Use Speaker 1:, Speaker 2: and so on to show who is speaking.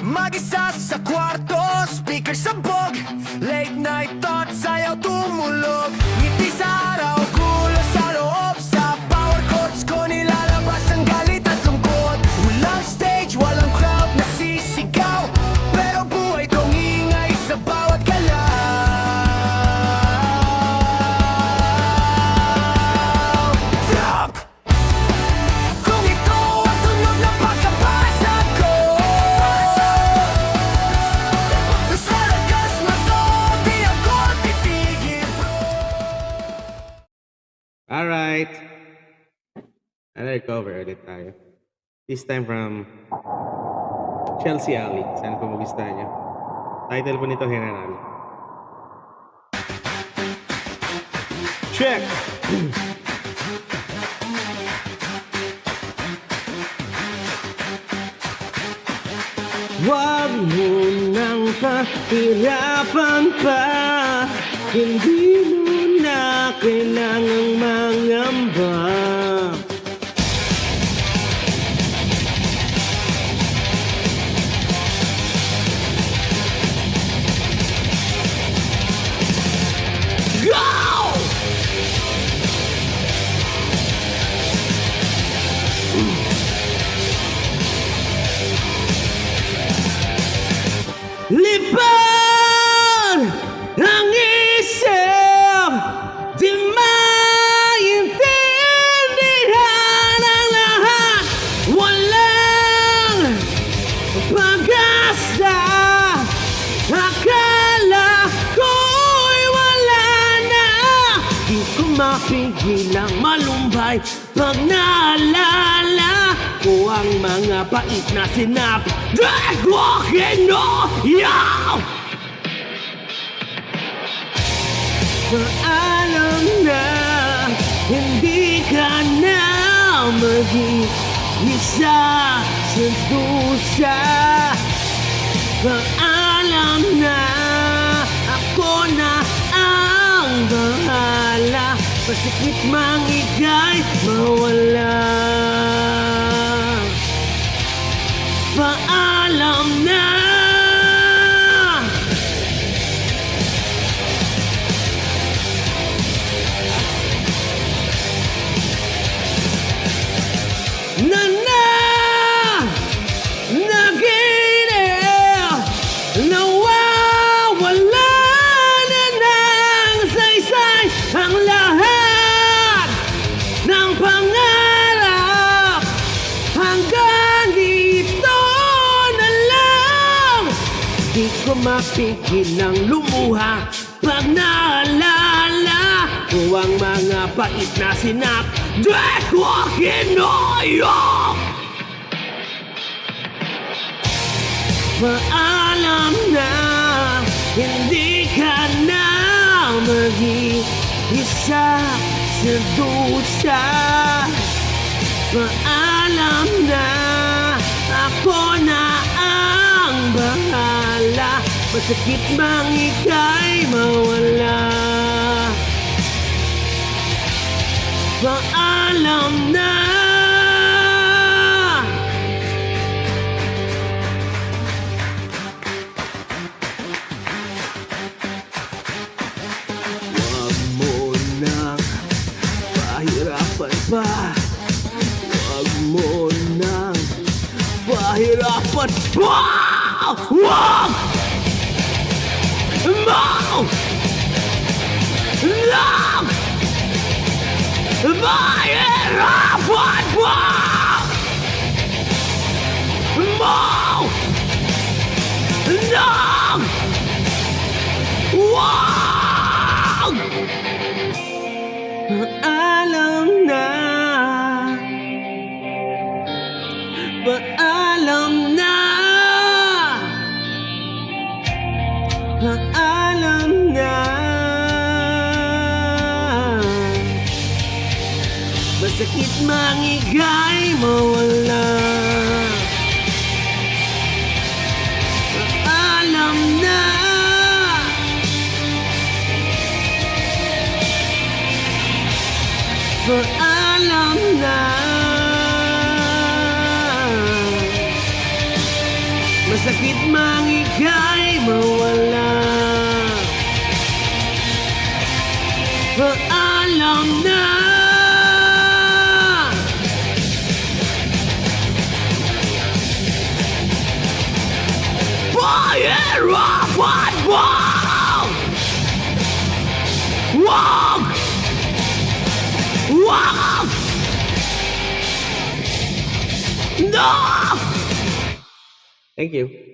Speaker 1: Mag-isa sa kwarto, speaker sabog, late night thoughts, ayaw tumulog. Ngiti sa araw, gulo sa loob, sa power chords ko nilalabas ang galit at lungkot. Walang stage, walang crowd, nasisigaw, pero buhay kong ingay sa bawat galaw. Drop! Kung ito ang tunog ng pagkabasa ko, sa lakas na to, di ako titigil, bro.
Speaker 2: Alright. Another cover ulit tayo. This time from Chelsea Alley. Sana po magustuhan nyo. Title po nito, General. Check! Huwag mo nang pahirapan pa, hindi mo na kailangang mangamba. Go! Lipad ang isip, di maintindihan ang lahat. Walang pag-asa, akala ko'y wala na. Di ko mapigilang malumbay pag naalala ko ang mga pait na sinabi. Drag walking no yaw! Paalam na hindi ka na mag-iisa sa dusa. Paalam na ako na ang bahala. Masikip mang ika'y mawala. Paalam na. Naginip, nawawala na ng saysay ang lahat ng pangarap. Hanggang dito na lang, di ko mapigil ng lumuha pag naalala ko ang mga pait na sinap. Di ko kinuyok. Paalam na hindi ka na mag-iisa sa dusa. Paalam na ako na ang bahala. Masakit mang ika'y mawala. Paalam na. Huwag mo nang pahirapan pa. Huwag mo nang pahirapan pa. Huwag mo nang pahirapan pa. Mo nang huwag. Paalam na. Paalam na. Paalam na. Masakit mang ika'y mawala. Paalam na. Paalam na.
Speaker 3: sakit mang ika'y mawala. Paalam na. Fire of what wag! Wag! Wag! No!
Speaker 2: Thank you.